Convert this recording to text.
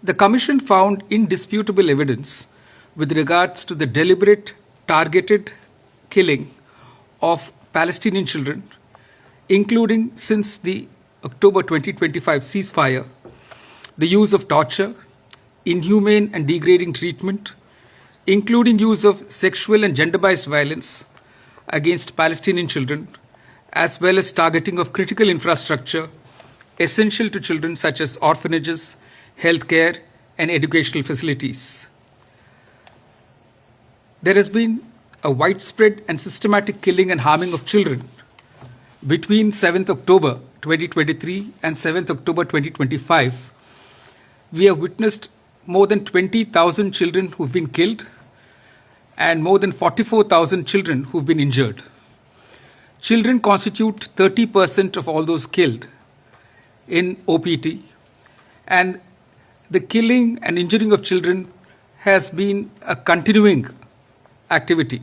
The Commission found indisputable evidence with regards to the deliberate, targeted killing of Palestinian children, including since the October 2025 ceasefire, the use of torture, inhumane and degrading treatment, including use of sexual and gender-based violence against Palestinian children, as well as targeting of critical infrastructure essential to children such as orphanages, healthcare, and educational facilities. There has been a widespread and systematic killing and harming of children between 7th October 2023 and 7th October 2025. We have witnessed more than 20,000 children who've been killed and more than 44,000 children who've been injured. Children constitute 30% of all those killed in OPT, and the killing and injuring of children has been a continuing activity.